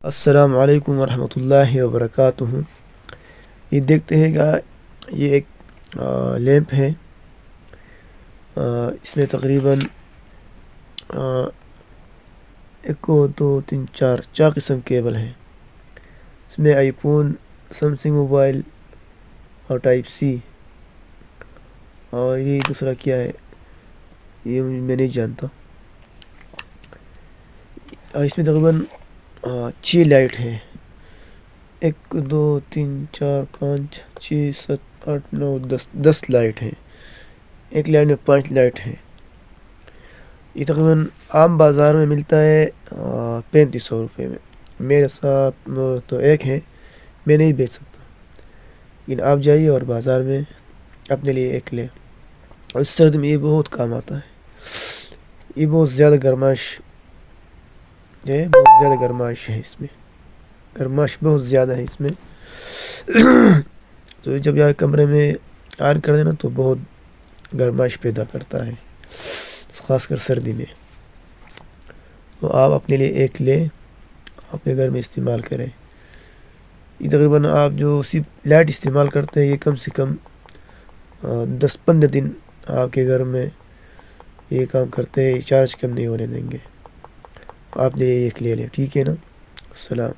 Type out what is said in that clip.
السلام علیکم ورحمۃ اللہ وبرکاتہ۔ یہ دیکھتے ہیں کہ یہ ایک لیمپ ہے، اس میں تقریباً ایک دو تین چار قسم کیبل ہیں۔ اس میں آئی فون، سمسنگ موبائل اور ٹائپ سی، اور یہ دوسرا کیا ہے یہ میں نہیں جانتا۔ اس میں تقریباً 6 لائٹ ہیں، 1 2 3 4 5 6 7 8 9 10 لائٹ ہیں۔ ایک لائٹ میں 5 لائٹ ہیں۔ یہ تقریباً عام بازار میں ملتا ہے 3500 روپے میں۔ میرے ساتھ تو ایک ہے، میں نہیں بیچ سکتا، لیکن آپ جائیے اور بازار میں اپنے لیے ایک لیں، اور اس سردی میں یہ بہت کام آتا ہے۔ یہ بہت زیادہ گرمائش ہے اس میں، گرمائش بہت زیادہ ہے اس میں۔ تو جب یہ کمرے میں آن کر دینا تو بہت گرمائش پیدا کرتا ہے، خاص کر سردی میں۔ تو آپ اپنے لیے ایک لیں، اپنے گھر میں استعمال کریں۔ یہ تقریباً آپ جو صرف لائٹ استعمال کرتے ہیں، یہ کم سے کم 10-15 دن آپ کے گھر میں یہ کام کرتے ہیں، چارج کم نہیں ہونے دیں گے۔ آپ نے ایک لے لیں، ٹھیک ہے نا؟ السلام۔